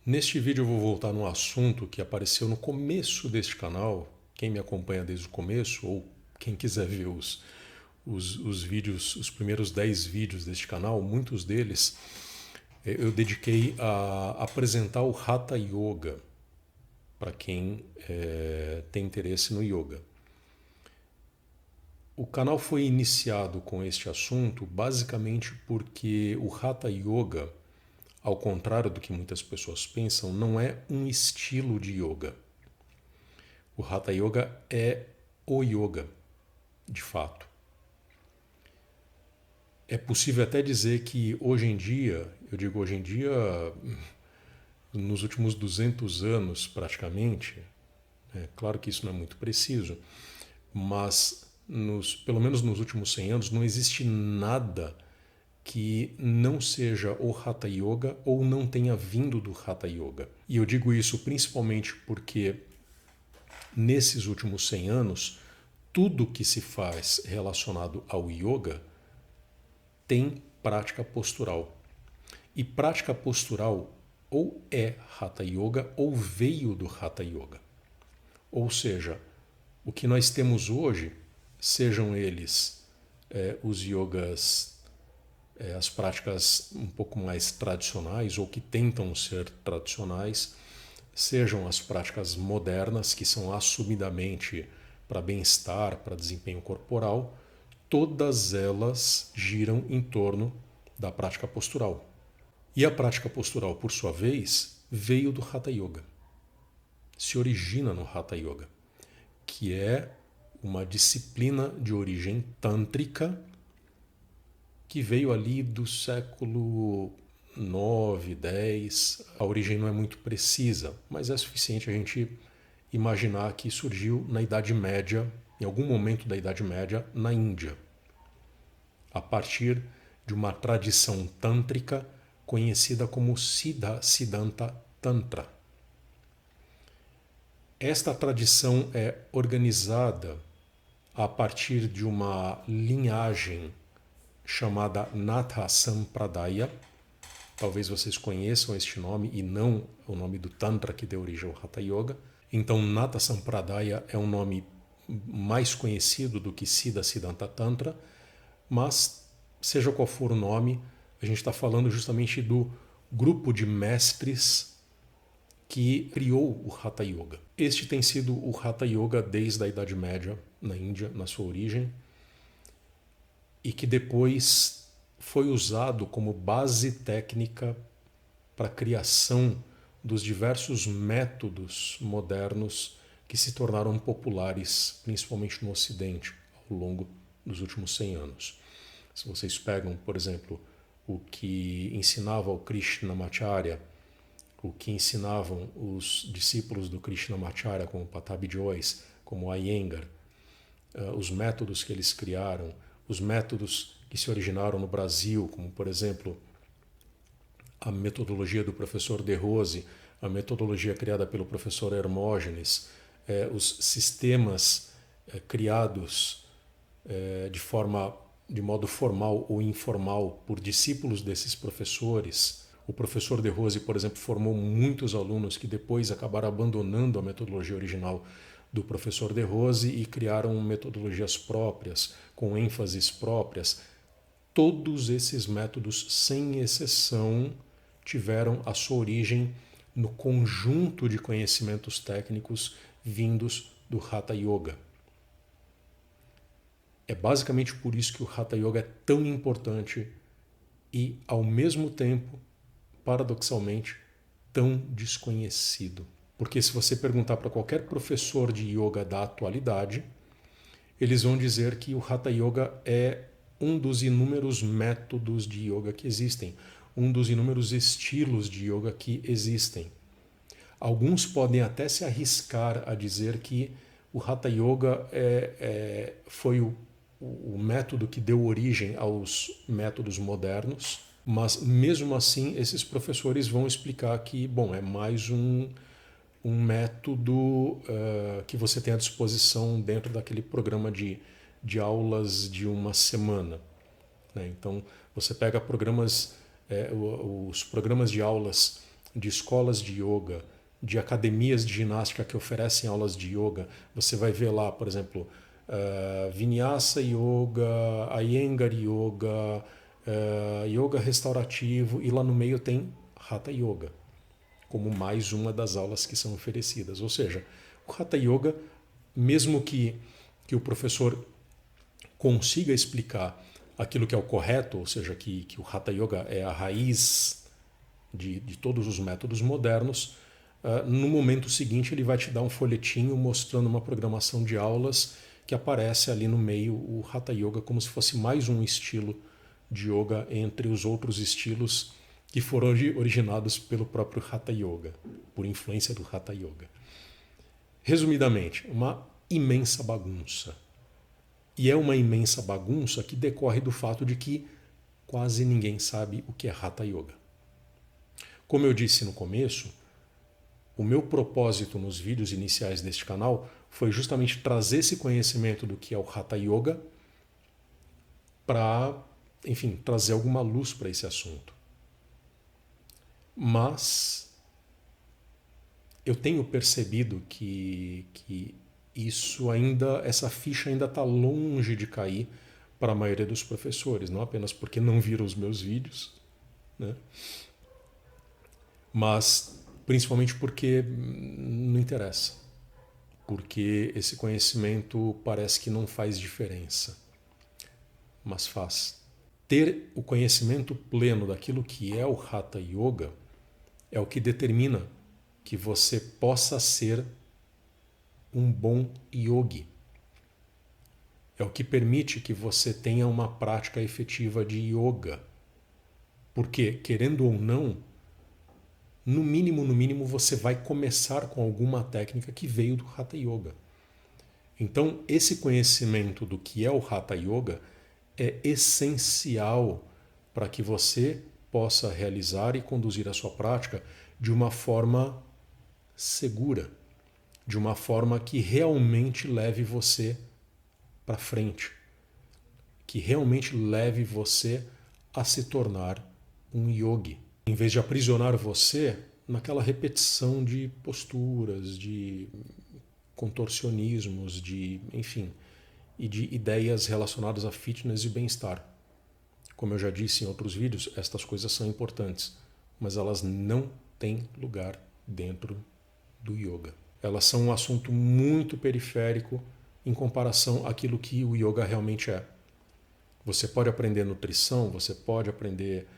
Neste vídeo eu vou voltar num assunto que apareceu no começo deste canal. Quem me acompanha desde o começo, ou quem quiser ver os vídeos, os primeiros 10 vídeos deste canal, muitos deles eu dediquei a apresentar o Hatha Yoga para quem tem interesse no yoga. O canal foi iniciado com este assunto basicamente porque o Hatha Yoga, ao contrário do que muitas pessoas pensam, não é um estilo de yoga. O Hatha Yoga é o yoga, de fato. É possível até dizer que hoje em dia, eu digo hoje em dia, nos últimos 200 anos praticamente, claro que isso não é muito preciso, mas pelo menos nos últimos 100 anos não existe nada que não seja o Hatha Yoga ou não tenha vindo do Hatha Yoga. E eu digo isso principalmente porque nesses últimos 100 anos, tudo que se faz relacionado ao yoga tem prática postural. E prática postural ou é Hatha Yoga ou veio do Hatha Yoga. Ou seja, o que nós temos hoje, sejam eles os yogas, as práticas um pouco mais tradicionais ou que tentam ser tradicionais, sejam as práticas modernas, que são assumidamente para bem-estar, para desempenho corporal, todas elas giram em torno da prática postural. E a prática postural, por sua vez, veio do Hatha Yoga. Se origina no Hatha Yoga, que é uma disciplina de origem tântrica que veio ali do século 9, 10. A origem não é muito precisa, mas é suficiente a gente imaginar que surgiu na Idade Média, em algum momento da Idade Média, na Índia, a partir de uma tradição tântrica conhecida como Siddhanta Tantra. Esta tradição é organizada a partir de uma linhagem chamada Natha Sampradaya. Talvez vocês conheçam este nome e não o nome do Tantra que deu origem ao Hatha Yoga. Então, Natha Sampradaya é um nome mais conhecido do que Siddhanta Tantra, mas seja qual for o nome, a gente está falando justamente do grupo de mestres que criou o Hatha Yoga. Este tem sido o Hatha Yoga desde a Idade Média na Índia, na sua origem, e que depois foi usado como base técnica para a criação dos diversos métodos modernos que se tornaram populares, principalmente no Ocidente, ao longo dos últimos 100 anos. Se vocês pegam, por exemplo, o que ensinava o Krishnamacharya, o que ensinavam os discípulos do Krishnamacharya, como Patabi Jois, como Iyengar, os métodos que eles criaram, os métodos que se originaram no Brasil, como, por exemplo, a metodologia do professor De Rose, a metodologia criada pelo professor Hermógenes, os sistemas criados de modo formal ou informal por discípulos desses professores. O professor De Rose, por exemplo, formou muitos alunos que depois acabaram abandonando a metodologia original do professor De Rose e criaram metodologias próprias, com ênfases próprias. Todos esses métodos, sem exceção, tiveram a sua origem no conjunto de conhecimentos técnicos vindos do Hatha Yoga. É basicamente por isso que o Hatha Yoga é tão importante e, ao mesmo tempo, paradoxalmente, tão desconhecido. Porque se você perguntar para qualquer professor de yoga da atualidade, eles vão dizer que o Hatha Yoga é um dos inúmeros métodos de yoga que existem, um dos inúmeros estilos de yoga que existem. Alguns podem até se arriscar a dizer que o Hatha Yoga foi o método que deu origem aos métodos modernos, mas mesmo assim esses professores vão explicar que, bom, é mais um método que você tem à disposição dentro daquele programa de aulas de uma semana. Né? Então, você pega os programas de aulas de escolas de yoga, de academias de ginástica que oferecem aulas de yoga, você vai ver lá, por exemplo, Vinyasa Yoga, Iyengar Yoga, Yoga Restaurativo, e lá no meio tem Hatha Yoga, como mais uma das aulas que são oferecidas. Ou seja, o Hatha Yoga, mesmo que o professor consiga explicar aquilo que é o correto, ou seja, que o Hatha Yoga é a raiz de todos os métodos modernos, no momento seguinte ele vai te dar um folhetinho mostrando uma programação de aulas que aparece ali no meio o Hatha Yoga como se fosse mais um estilo de yoga entre os outros estilos que foram originados pelo próprio Hatha Yoga, por influência do Hatha Yoga. Resumidamente, uma imensa bagunça. E é uma imensa bagunça que decorre do fato de que quase ninguém sabe o que é Hatha Yoga. Como eu disse no começo, o meu propósito nos vídeos iniciais deste canal foi justamente trazer esse conhecimento do que é o Hatha Yoga para, enfim, trazer alguma luz para esse assunto. Mas eu tenho percebido que essa ficha ainda está longe de cair para a maioria dos professores, não apenas porque não viram os meus vídeos, né? Mas principalmente porque não interessa, porque esse conhecimento parece que não faz diferença, mas faz. Ter o conhecimento pleno daquilo que é o Hatha Yoga é o que determina que você possa ser um bom yogi. É o que permite que você tenha uma prática efetiva de yoga. Porque, querendo ou não, no mínimo, você vai começar com alguma técnica que veio do Hatha Yoga. Então, esse conhecimento do que é o Hatha Yoga é essencial para que você possa realizar e conduzir a sua prática de uma forma segura, de uma forma que realmente leve você para frente, que realmente leve você a se tornar um yogi, em vez de aprisionar você naquela repetição de posturas, de contorcionismos, enfim, e de ideias relacionadas a fitness e bem-estar. Como eu já disse em outros vídeos, estas coisas são importantes, mas elas não têm lugar dentro do yoga. Elas são um assunto muito periférico em comparação àquilo que o yoga realmente é. Você pode aprender nutrição, você pode aprender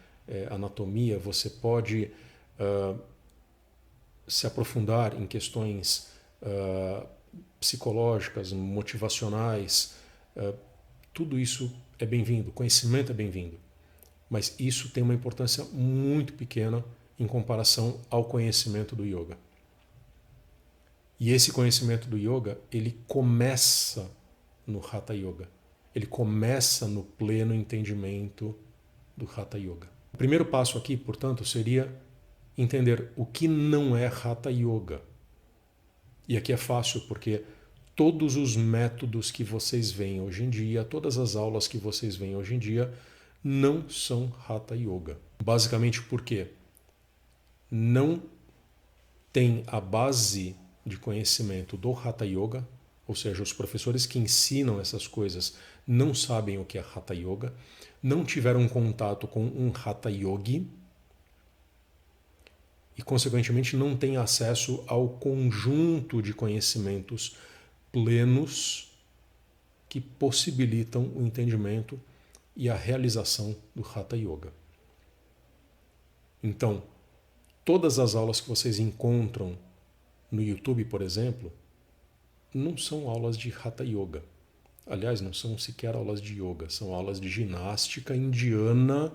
anatomia, você pode se aprofundar em questões psicológicas, motivacionais. Tudo isso é bem-vindo, conhecimento é bem-vindo. Mas isso tem uma importância muito pequena em comparação ao conhecimento do yoga. E esse conhecimento do yoga, ele começa no Hatha Yoga. Ele começa no pleno entendimento do Hatha Yoga. O primeiro passo aqui, portanto, seria entender o que não é Hatha Yoga. E aqui é fácil, porque todos os métodos que vocês veem hoje em dia, todas as aulas que vocês veem hoje em dia, não são Hatha Yoga. Basicamente porque não tem a base de conhecimento do Hatha Yoga, ou seja, os professores que ensinam essas coisas não sabem o que é Hatha Yoga, não tiveram contato com um Hatha Yogi e, consequentemente, não têm acesso ao conjunto de conhecimentos plenos que possibilitam o entendimento e a realização do Hatha Yoga. Então, todas as aulas que vocês encontram no YouTube, por exemplo, não são aulas de Hatha Yoga. Aliás, não são sequer aulas de yoga, são aulas de ginástica indiana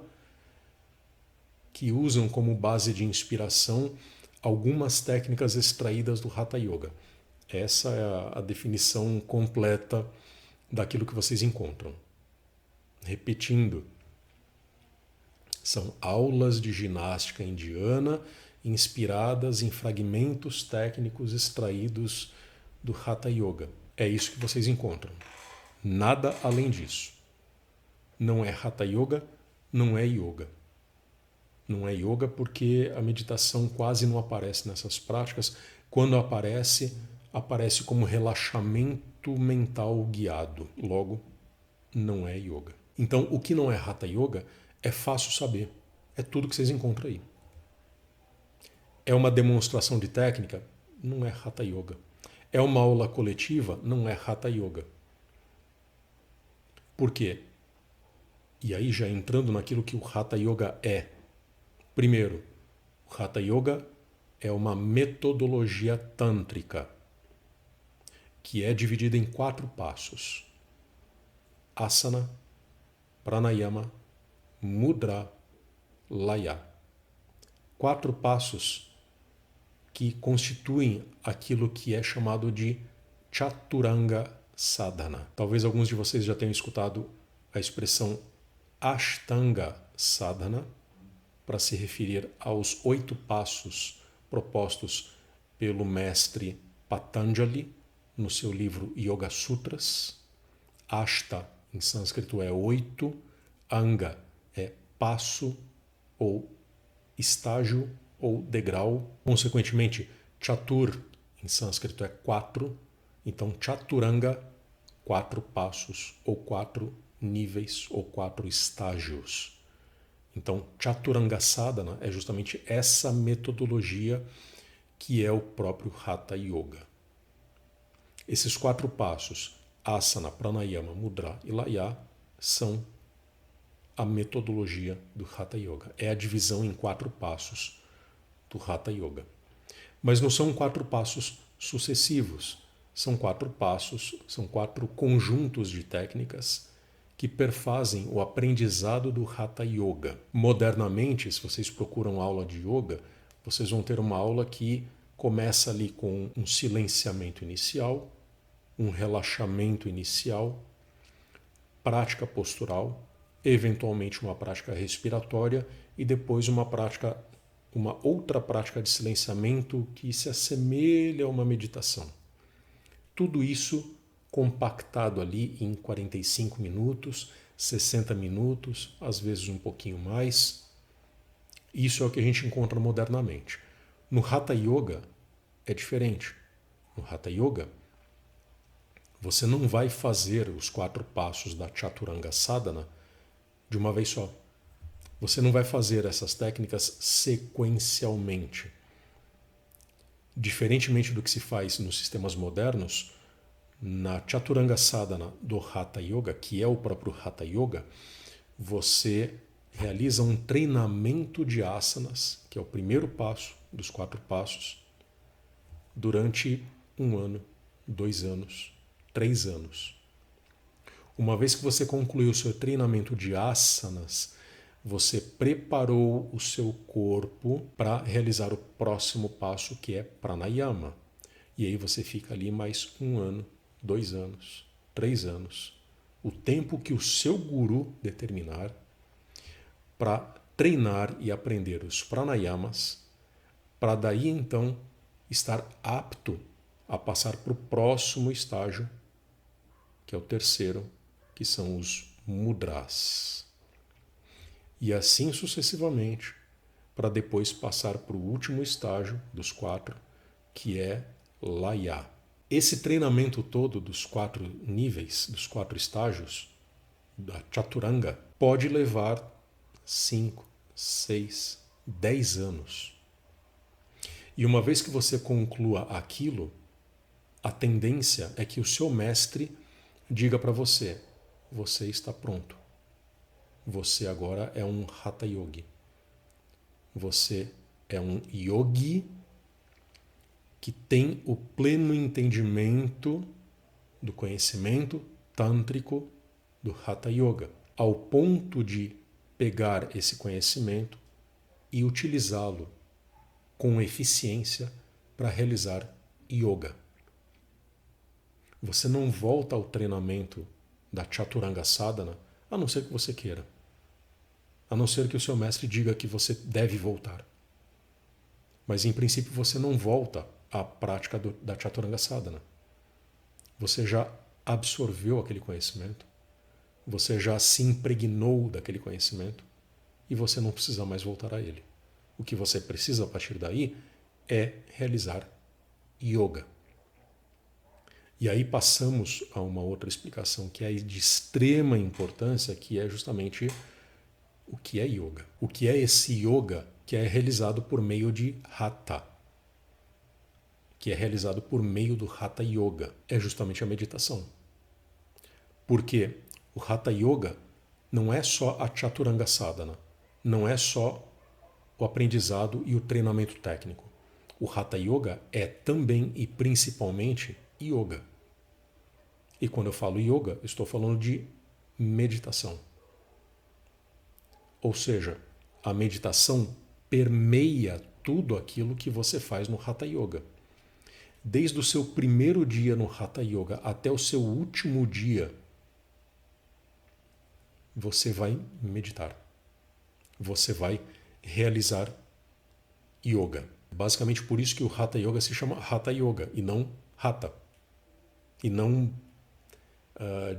que usam como base de inspiração algumas técnicas extraídas do Hatha Yoga. Essa é a definição completa daquilo que vocês encontram. Repetindo, são aulas de ginástica indiana inspiradas em fragmentos técnicos extraídos do Hatha Yoga. É isso que vocês encontram. Nada além disso. Não é Hatha Yoga, não é yoga. Não é yoga porque a meditação quase não aparece nessas práticas. Quando aparece, aparece como relaxamento mental guiado. Logo, não é yoga. Então, o que não é Hatha Yoga é fácil saber. É tudo que vocês encontram aí. É uma demonstração de técnica? Não é Hatha Yoga. É uma aula coletiva? Não é Hatha Yoga. Por quê? E aí já entrando naquilo que o Hatha Yoga é. Primeiro, o Hatha Yoga é uma metodologia tântrica que é dividida em 4 passos: asana, pranayama, mudra, laya. 4 passos que constituem aquilo que é chamado de Chaturanga Sadhana. Talvez alguns de vocês já tenham escutado a expressão Ashtanga Sadhana para se referir aos 8 passos propostos pelo mestre Patanjali no seu livro Yoga Sutras. Ashta, em sânscrito, é 8. Anga é passo ou estágio ou degrau. Consequentemente, Chatur, em sânscrito, é 4. Então, Chaturanga, 4 passos ou 4 níveis ou 4 estágios. Então, Chaturanga Sadhana é justamente essa metodologia que é o próprio Hatha Yoga. Esses 4 passos, asana, pranayama, mudra e laya, são a metodologia do Hatha Yoga. É a divisão em 4 passos do Hatha Yoga. Mas não são 4 passos sucessivos. São 4 passos, são 4 conjuntos de técnicas que perfazem o aprendizado do Hatha Yoga. Modernamente, se vocês procuram aula de yoga, vocês vão ter uma aula que começa ali com um silenciamento inicial, um relaxamento inicial, prática postural, eventualmente uma prática respiratória e depois uma outra prática de silenciamento que se assemelha a uma meditação. Tudo isso compactado ali em 45 minutos, 60 minutos, às vezes um pouquinho mais. Isso é o que a gente encontra modernamente. No Hatha Yoga é diferente. No Hatha Yoga, você não vai fazer os 4 passos da Chaturanga Sadhana de uma vez só. Você não vai fazer essas técnicas sequencialmente. Diferentemente do que se faz nos sistemas modernos, na Chaturanga Sadhana do Hatha Yoga, que é o próprio Hatha Yoga, você realiza um treinamento de asanas, que é o primeiro passo dos 4 passos, durante 1 ano, 2 anos, 3 anos. Uma vez que você concluiu o seu treinamento de asanas, você preparou o seu corpo para realizar o próximo passo, que é pranayama. E aí você fica ali mais 1 ano, 2 anos, 3 anos, o tempo que o seu guru determinar para treinar e aprender os pranayamas, para daí então estar apto a passar para o próximo estágio, que é o terceiro, que são os mudras. E assim sucessivamente, para depois passar para o último estágio dos 4, que é laya. Esse treinamento todo dos 4 níveis, dos 4 estágios da Chaturanga, pode levar 5, 6, 10 anos. E uma vez que você conclua aquilo, a tendência é que o seu mestre diga para você: você está pronto. Você agora é um Hatha Yogi. Você é um yogi que tem o pleno entendimento do conhecimento tântrico do Hatha Yoga, ao ponto de pegar esse conhecimento e utilizá-lo com eficiência para realizar yoga. Você não volta ao treinamento da Chaturanga Sadhana, a não ser que você queira. A não ser que o seu mestre diga que você deve voltar. Mas, em princípio, você não volta à prática da Chaturanga Sadhana. Você já absorveu aquele conhecimento. Você já se impregnou daquele conhecimento. e você não precisa mais voltar a ele. O que você precisa a partir daí é realizar yoga. E aí passamos a uma outra explicação que é de extrema importância, que é justamente o que é yoga. O que é esse yoga que é realizado por meio de hatha, que é realizado por meio do hatha yoga. É justamente a meditação. Porque o hatha yoga não é só a chaturanga sadhana, não é só o aprendizado e o treinamento técnico. O hatha yoga é também e principalmente yoga. E quando eu falo yoga, estou falando de meditação. Ou seja, a meditação permeia tudo aquilo que você faz no hatha yoga. Desde o seu primeiro dia no hatha yoga até o seu último dia, você vai meditar. Você vai realizar yoga. Basicamente por isso que o hatha yoga se chama hatha yoga e não hatha. E não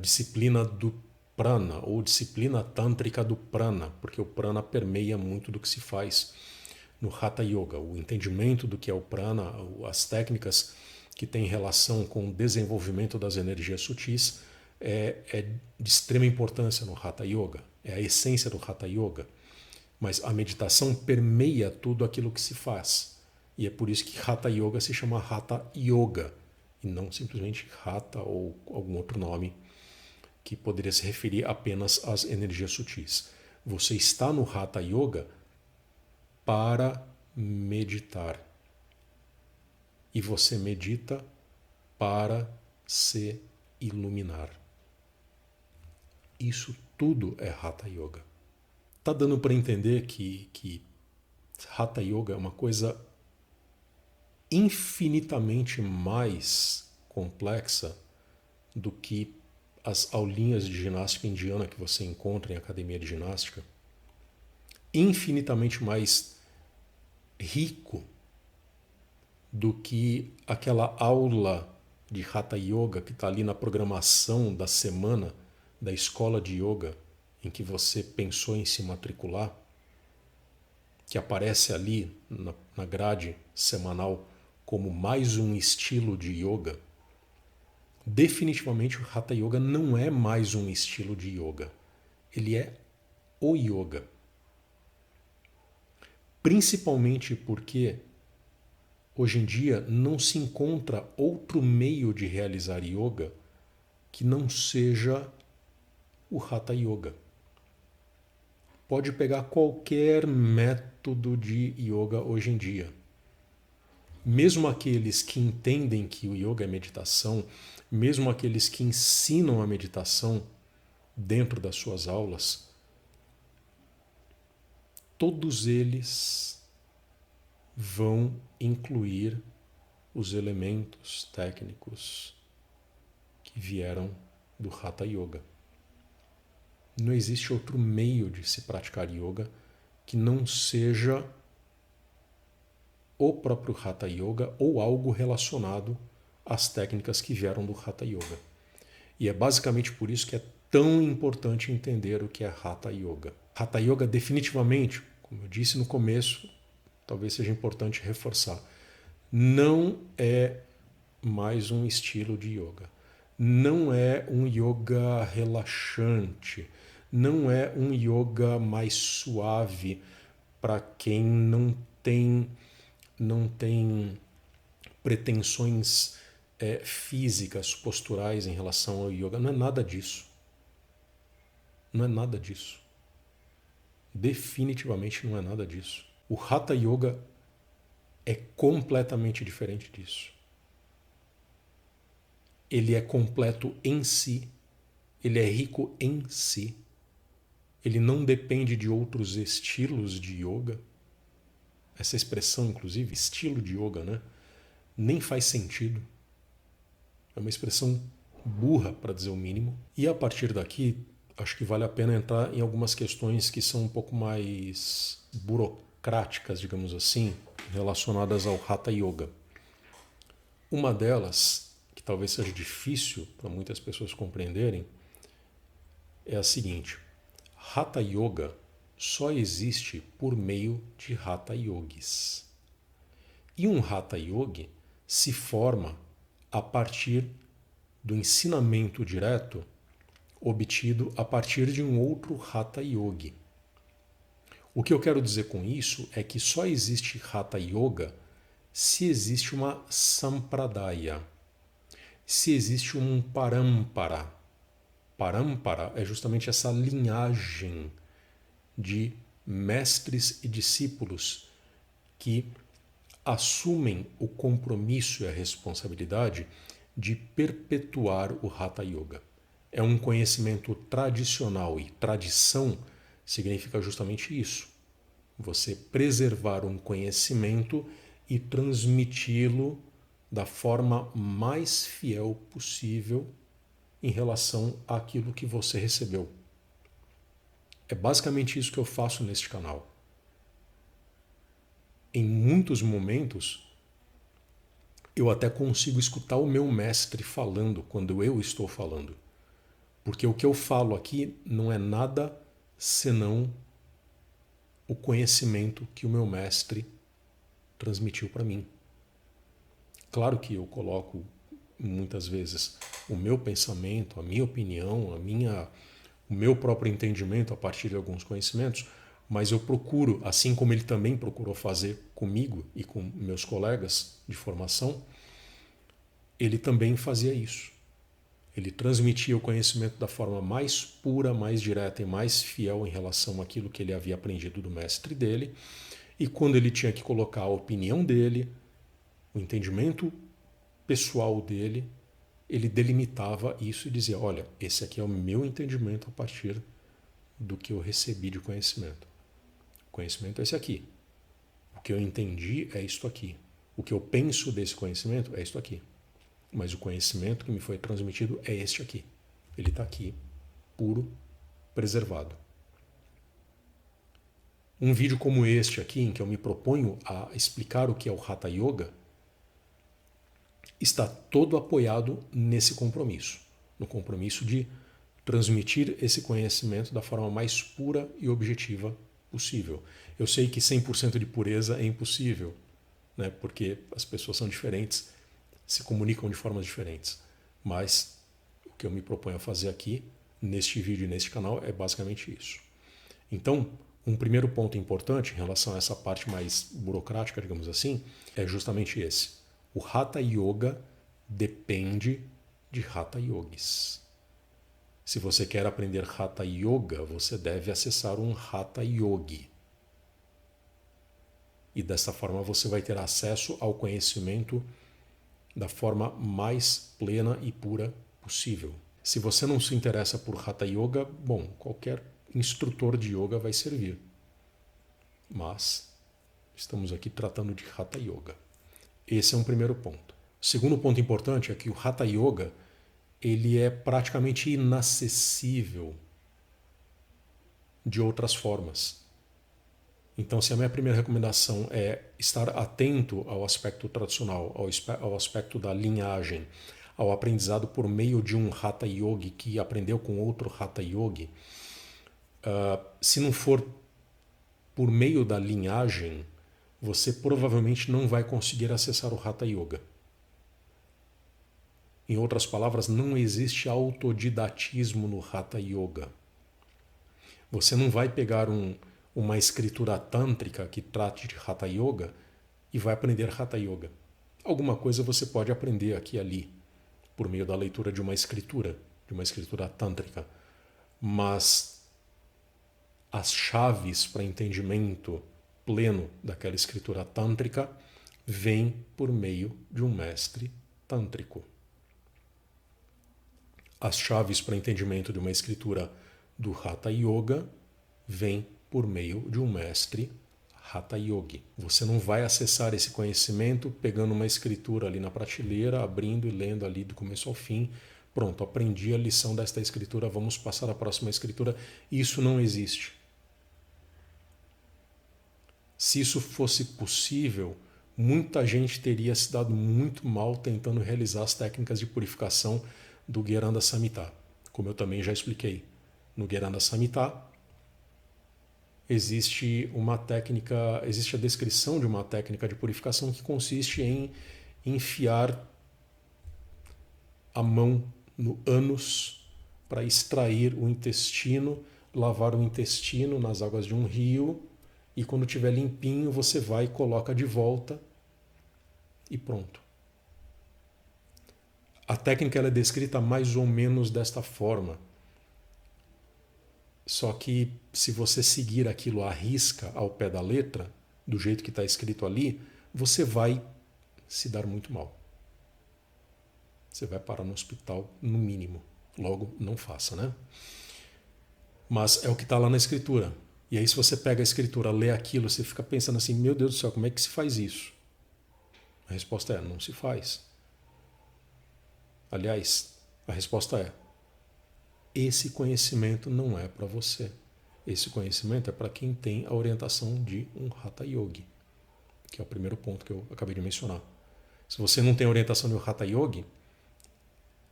disciplina do prana ou disciplina tântrica do prana, porque o prana permeia muito do que se faz no hatha yoga. O entendimento do que é o prana, as técnicas que têm relação com o desenvolvimento das energias sutis é de extrema importância no hatha yoga. É a essência do hatha yoga. Mas a meditação permeia tudo aquilo que se faz. E é por isso que hatha yoga se chama hatha yoga e não simplesmente hatha ou algum outro nome que poderia se referir apenas às energias sutis. Você está no hatha yoga para meditar. E você medita para se iluminar. Isso tudo é hatha yoga. Tá dando para entender que hatha yoga é uma coisa infinitamente mais complexa do que as aulinhas de ginástica indiana que você encontra em academia de ginástica, infinitamente mais rico do que aquela aula de hatha yoga que está ali na programação da semana da escola de yoga em que você pensou em se matricular, que aparece ali na grade semanal como mais um estilo de yoga. Definitivamente o hatha yoga não é mais um estilo de yoga. Ele é o yoga. Principalmente porque hoje em dia não se encontra outro meio de realizar yoga que não seja o hatha yoga. Pode pegar qualquer método de yoga hoje em dia. Mesmo aqueles que entendem que o yoga é meditação, mesmo aqueles que ensinam a meditação dentro das suas aulas, todos eles vão incluir os elementos técnicos que vieram do hatha yoga. Não existe outro meio de se praticar yoga que não seja o próprio hatha yoga ou algo relacionado às técnicas que vieram do hatha yoga. E é basicamente por isso que é tão importante entender o que é hatha yoga. Hatha yoga definitivamente, como eu disse no começo, talvez seja importante reforçar, não é mais um estilo de yoga. Não é um yoga relaxante. Não é um yoga mais suave para quem não tem pretensões físicas, posturais em relação ao yoga. Não é nada disso. Não é nada disso. Definitivamente não é nada disso. O hatha yoga é completamente diferente disso. Ele é completo em si. Ele é rico em si. Ele não depende de outros estilos de yoga. Essa expressão, inclusive, estilo de yoga, né? Nem faz sentido. É uma expressão burra, para dizer o mínimo. E a partir daqui, acho que vale a pena entrar em algumas questões que são um pouco mais burocráticas, digamos assim, relacionadas ao hatha yoga. Uma delas, que talvez seja difícil para muitas pessoas compreenderem, é a seguinte: hatha yoga só existe por meio de Hatha Yogis. E um Hatha Yogi se forma a partir do ensinamento direto obtido a partir de um outro Hatha Yogi. O que eu quero dizer com isso é que só existe Hatha Yoga se existe uma Sampradaya, se existe um Parampara. Parampara é justamente essa linhagem de mestres e discípulos que assumem o compromisso e a responsabilidade de perpetuar o Hatha Yoga. É um conhecimento tradicional e tradição significa justamente isso. Você preservar um conhecimento e transmiti-lo da forma mais fiel possível em relação àquilo que você recebeu. É basicamente isso que eu faço neste canal. Em muitos momentos, eu até consigo escutar o meu mestre falando quando eu estou falando. Porque o que eu falo aqui não é nada senão o conhecimento que o meu mestre transmitiu para mim. Claro que eu coloco muitas vezes o meu pensamento, a minha opinião, o meu próprio entendimento a partir de alguns conhecimentos, mas eu procuro, assim como ele também procurou fazer comigo e com meus colegas de formação, ele também fazia isso. Ele transmitia o conhecimento da forma mais pura, mais direta e mais fiel em relação àquilo que ele havia aprendido do mestre dele. E quando ele tinha que colocar a opinião dele, o entendimento pessoal dele, ele delimitava isso e dizia: olha, esse aqui é o meu entendimento a partir do que eu recebi de conhecimento. O conhecimento é esse aqui. O que eu entendi é isto aqui. O que eu penso desse conhecimento é isto aqui. Mas o conhecimento que me foi transmitido é este aqui. Ele está aqui, puro, preservado. Um vídeo como este aqui, em que eu me proponho a explicar o que é o Hatha Yoga, está todo apoiado nesse compromisso. No compromisso de transmitir esse conhecimento da forma mais pura e objetiva possível. Eu sei que 100% de pureza é impossível, né? Porque as pessoas são diferentes, se comunicam de formas diferentes. Mas o que eu me proponho a fazer aqui, neste vídeo e neste canal, é basicamente isso. Então, um primeiro ponto importante em relação a essa parte mais burocrática, digamos assim, é justamente esse. O Hatha Yoga depende de Hatha Yogis. Se você quer aprender Hatha Yoga, você deve acessar um Hatha Yogi. E dessa forma você vai ter acesso ao conhecimento da forma mais plena e pura possível. Se você não se interessa por Hatha Yoga, bom, qualquer instrutor de yoga vai servir. Mas estamos aqui tratando de Hatha Yoga. Esse é um primeiro ponto. O segundo ponto importante é que o Hatha Yoga ele é praticamente inacessível de outras formas. Então, se a minha primeira recomendação é estar atento ao aspecto tradicional, ao aspecto da linhagem, ao aprendizado por meio de um Hatha Yogi que aprendeu com outro Hatha Yogi, se não for por meio da linhagem, você provavelmente não vai conseguir acessar o Hatha Yoga. Em outras palavras, não existe autodidatismo no Hatha Yoga. Você não vai pegar uma escritura tântrica que trate de Hatha Yoga e vai aprender Hatha Yoga. Alguma coisa você pode aprender aqui e ali, por meio da leitura de uma escritura tântrica. Mas as chaves para entendimento pleno daquela escritura tântrica vêm por meio de um mestre tântrico. As chaves para entendimento de uma escritura do Hatha Yoga vêm por meio de um mestre Hatha Yogi. Você não vai acessar esse conhecimento pegando uma escritura ali na prateleira, abrindo e lendo ali do começo ao fim. Pronto, aprendi a lição desta escritura, vamos passar à próxima escritura. Isso não existe. Se isso fosse possível, muita gente teria se dado muito mal tentando realizar as técnicas de purificação do Gheranda Samhita, como eu também já expliquei. No Gheranda Samhita, existe uma técnica, existe a descrição de uma técnica de purificação que consiste em enfiar a mão no ânus para extrair o intestino, lavar o intestino nas águas de um rio e quando estiver limpinho você vai e coloca de volta e pronto. A técnica ela é descrita mais ou menos desta forma. Só que se você seguir aquilo à risca, ao pé da letra, do jeito que está escrito ali, você vai se dar muito mal. Você vai parar no hospital, no mínimo. Logo, não faça, né? Mas é o que está lá na escritura. E aí se você pega a escritura, lê aquilo, você fica pensando assim, meu Deus do céu, como é que se faz isso? A resposta é, não se faz. Aliás, a resposta é, esse conhecimento não é para você. Esse conhecimento é para quem tem a orientação de um Hatha Yogi, que é o primeiro ponto que eu acabei de mencionar. Se você não tem a orientação de um Hatha Yogi,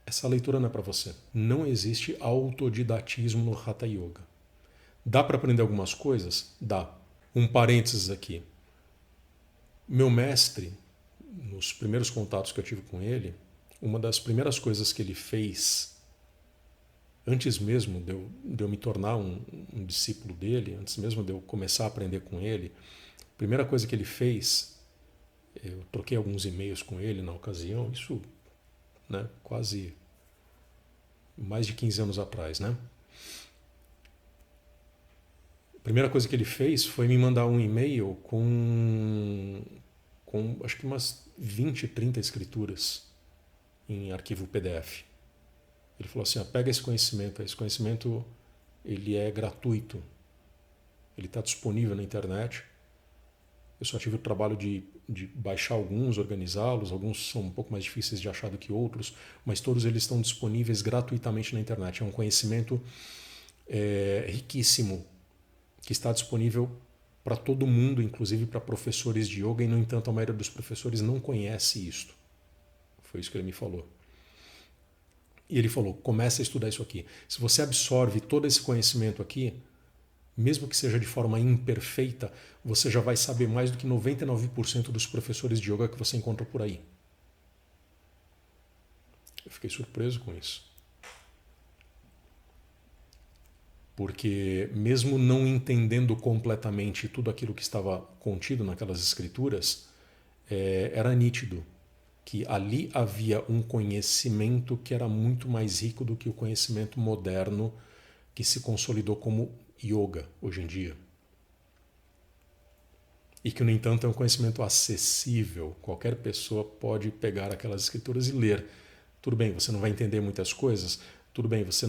essa leitura não é para você. Não existe autodidatismo no Hatha Yoga. Dá para aprender algumas coisas? Dá. Um parênteses aqui. Meu mestre, nos primeiros contatos que eu tive com ele, uma das primeiras coisas que ele fez, antes mesmo de eu me tornar um discípulo dele, antes mesmo de eu começar a aprender com ele, a primeira coisa que ele fez, eu troquei alguns e-mails com ele na ocasião, isso, né, quase mais de 15 anos atrás, né? A primeira coisa que ele fez foi me mandar um e-mail com acho que umas 20, 30 escrituras em arquivo PDF. Ele falou assim, pega esse conhecimento ele é gratuito, ele está disponível na internet. Eu só tive o trabalho de baixar alguns, organizá-los, alguns são um pouco mais difíceis de achar do que outros, mas todos eles estão disponíveis gratuitamente na internet. É um conhecimento riquíssimo, que está disponível para todo mundo, inclusive para professores de yoga, e no entanto a maioria dos professores não conhece isto. Foi isso que ele me falou. E ele falou, começa a estudar isso aqui. Se você absorve todo esse conhecimento aqui, mesmo que seja de forma imperfeita, você já vai saber mais do que 99% dos professores de yoga que você encontra por aí. Eu fiquei surpreso com isso. Porque mesmo não entendendo completamente tudo aquilo que estava contido naquelas escrituras, era nítido que ali havia um conhecimento que era muito mais rico do que o conhecimento moderno que se consolidou como yoga hoje em dia. E que, no entanto, é um conhecimento acessível. Qualquer pessoa pode pegar aquelas escrituras e ler. Tudo bem, você não vai entender muitas coisas. Tudo bem, você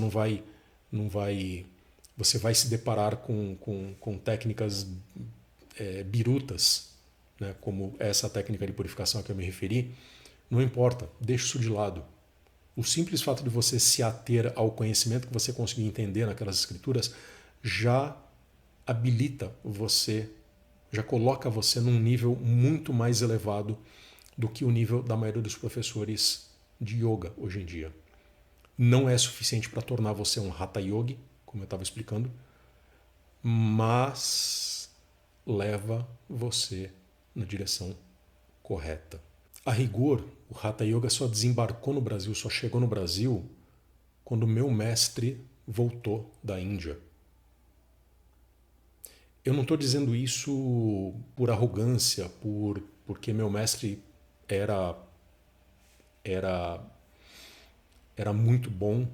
você vai se deparar com técnicas birutas, né, como essa técnica de purificação a que eu me referi. Não importa, deixa isso de lado. O simples fato de você se ater ao conhecimento que você conseguir entender naquelas escrituras já habilita você, já coloca você num nível muito mais elevado do que o nível da maioria dos professores de yoga hoje em dia. Não é suficiente para tornar você um Hatha Yogi, como eu estava explicando, mas leva você na direção correta. A rigor, o Hatha Yoga só desembarcou no Brasil, só chegou no Brasil quando meu mestre voltou da Índia. Eu não estou dizendo isso por arrogância, porque meu mestre era muito bom,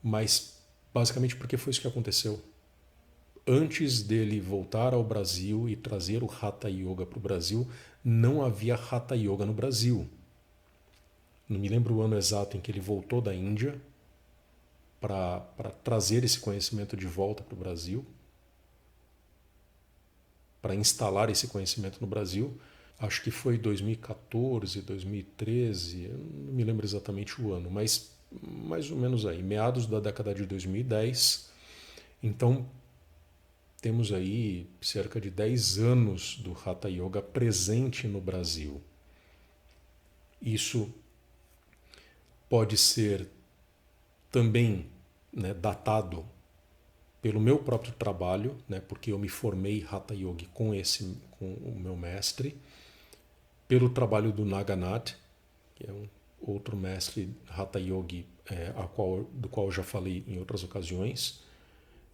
mas basicamente porque foi isso que aconteceu. Antes dele voltar ao Brasil e trazer o Hatha Yoga para o Brasil, não havia Hatha Yoga no Brasil. Não me lembro o ano exato em que ele voltou da Índia para trazer esse conhecimento de volta para o Brasil, para instalar esse conhecimento no Brasil. Acho que foi 2014, 2013, eu não me lembro exatamente o ano, mas mais ou menos aí, meados da década de 2010. Então, temos aí cerca de 10 anos do Hatha Yoga presente no Brasil. Isso pode ser também, né, datado pelo meu próprio trabalho, né, porque eu me formei Hatha Yogi com o meu mestre, pelo trabalho do Naganatha, que é um outro mestre Hatha Yogi, do qual eu já falei em outras ocasiões.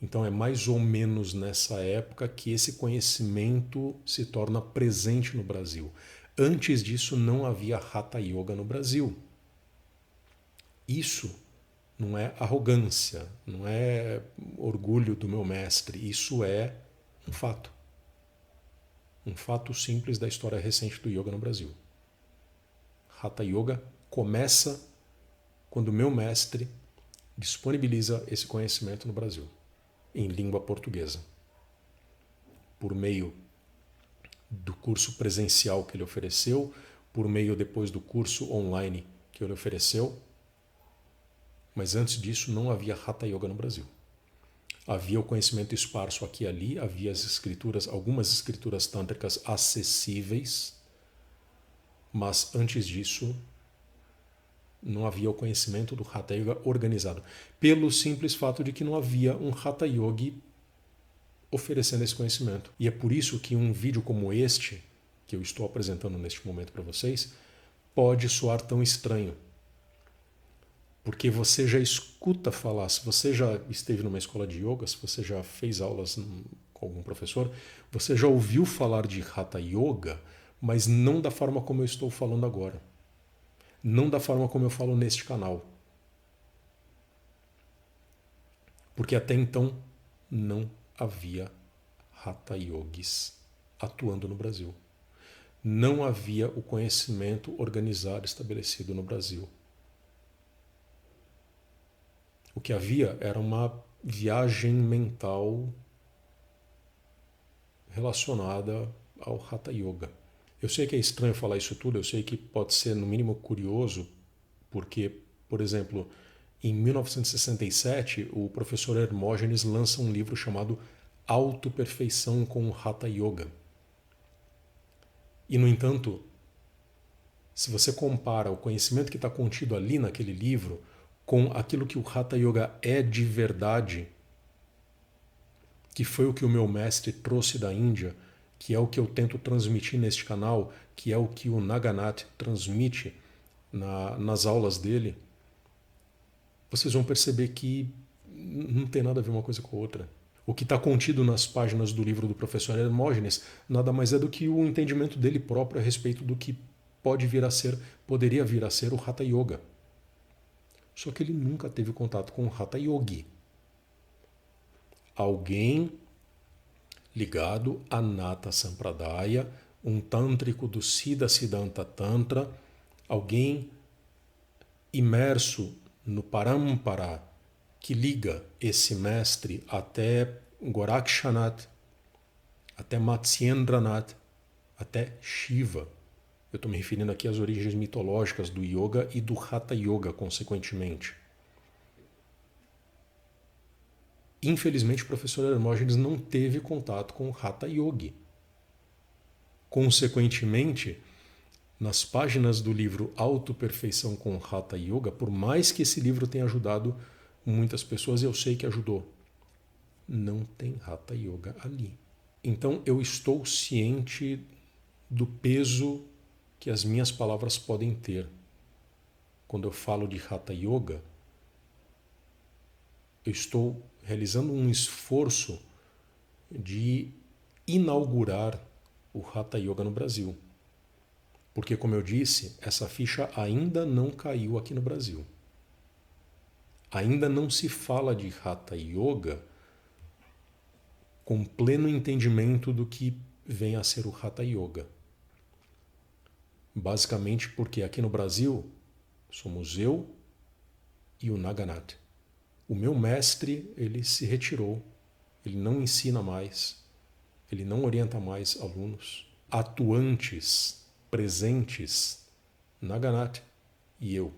Então é mais ou menos nessa época que esse conhecimento se torna presente no Brasil. Antes disso não havia Hatha Yoga no Brasil. Isso não é arrogância, não é orgulho do meu mestre, isso é um fato. Um fato simples da história recente do yoga no Brasil. Hatha Yoga começa quando o meu mestre disponibiliza esse conhecimento no Brasil, em língua portuguesa, por meio do curso presencial que ele ofereceu, por meio depois do curso online que ele ofereceu. Mas antes disso não havia Hatha Yoga no Brasil. Havia o conhecimento esparso aqui e ali, havia as escrituras, algumas escrituras tântricas acessíveis, mas antes disso não havia o conhecimento do Hatha Yoga organizado, pelo simples fato de que não havia um Hatha Yogi oferecendo esse conhecimento. E é por isso que um vídeo como este, que eu estou apresentando neste momento para vocês, pode soar tão estranho. Porque você já escuta falar, se você já esteve numa escola de yoga, se você já fez aulas com algum professor, você já ouviu falar de Hatha Yoga, mas não da forma como eu estou falando agora. Não da forma como eu falo neste canal. Porque até então não havia Hatha Yogis atuando no Brasil. Não havia o conhecimento organizado estabelecido no Brasil. O que havia era uma viagem mental relacionada ao Hatha Yoga. Eu sei que é estranho falar isso tudo, eu sei que pode ser no mínimo curioso, porque, por exemplo, em 1967, o professor Hermógenes lança um livro chamado Autoperfeição com o Hatha Yoga. E, no entanto, se você compara o conhecimento que está contido ali naquele livro com aquilo que o Hatha Yoga é de verdade, que foi o que o meu mestre trouxe da Índia, que é o que eu tento transmitir neste canal, que é o que o Naganatha transmite nas aulas dele, vocês vão perceber que não tem nada a ver uma coisa com a outra. O que está contido nas páginas do livro do professor Hermógenes nada mais é do que o entendimento dele próprio a respeito do que poderia vir a ser o Hatha Yoga. Só que ele nunca teve contato com o Hatha Yogi. Alguém ligado a Nata Sampradaya, um tântrico do Siddha Siddhanta Tantra, alguém imerso no Parampara, que liga esse mestre até Gorakshanath, até Matsyendranath, até Shiva. Eu estou me referindo aqui às origens mitológicas do yoga e do Hatha Yoga, consequentemente. Infelizmente, o professor Hermógenes não teve contato com o Hatha Yogi. Consequentemente, nas páginas do livro Autoperfeição com o Hatha Yoga, por mais que esse livro tenha ajudado muitas pessoas, eu sei que ajudou, não tem Hatha Yoga ali. Então, eu estou ciente do peso que as minhas palavras podem ter. Quando eu falo de Hatha Yoga, eu estou realizando um esforço de inaugurar o Hatha Yoga no Brasil. Porque, como eu disse, essa ficha ainda não caiu aqui no Brasil. Ainda não se fala de Hatha Yoga com pleno entendimento do que vem a ser o Hatha Yoga. Basicamente porque aqui no Brasil somos eu e o Naganatha. O meu mestre, ele se retirou, ele não ensina mais, ele não orienta mais alunos. Atuantes, presentes, Naganatha e eu,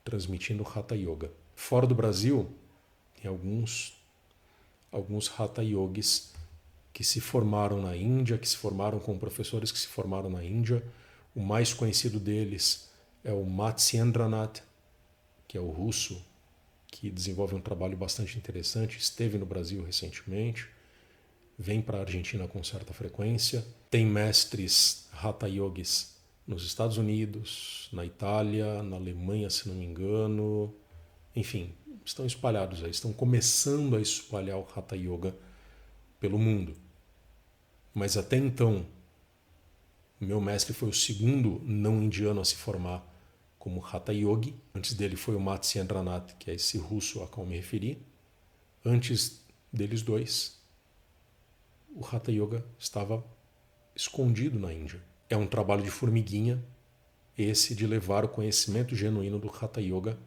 transmitindo Hatha Yoga. Fora do Brasil, tem alguns Hatha Yogis que se formaram na Índia, que se formaram com professores que se formaram na Índia. O mais conhecido deles é o Matsyendranath, que é o russo, que desenvolve um trabalho bastante interessante, esteve no Brasil recentemente, vem para a Argentina com certa frequência. Tem mestres Hatha Yogis nos Estados Unidos, na Itália, na Alemanha, se não me engano. Enfim, estão espalhados aí, estão começando a espalhar o Hatha Yoga pelo mundo. Mas até então, meu mestre foi o segundo não indiano a se formar como Hatha Yogi. Antes dele foi o Matsyendranath, que é esse russo a qual me referi. Antes deles dois, o Hatha Yoga estava escondido na Índia. É um trabalho de formiguinha, esse de levar o conhecimento genuíno do Hatha Yoga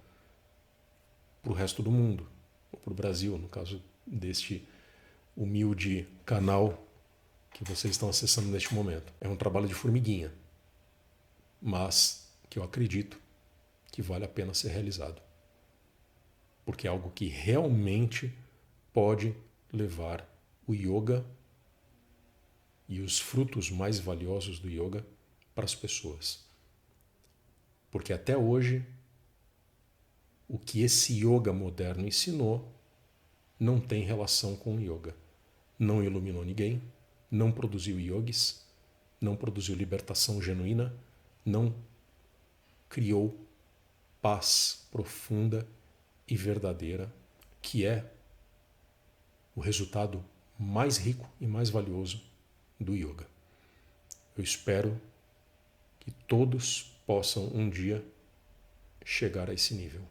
para o resto do mundo, ou para o Brasil, no caso deste humilde canal que vocês estão acessando neste momento. É um trabalho de formiguinha, mas que eu acredito que vale a pena ser realizado. Porque é algo que realmente pode levar o yoga e os frutos mais valiosos do yoga para as pessoas. Porque até hoje, o que esse yoga moderno ensinou não tem relação com o yoga. Não iluminou ninguém, não produziu yogis, não produziu libertação genuína, não criou paz profunda e verdadeira, que é o resultado mais rico e mais valioso do yoga. Eu espero que todos possam um dia chegar a esse nível.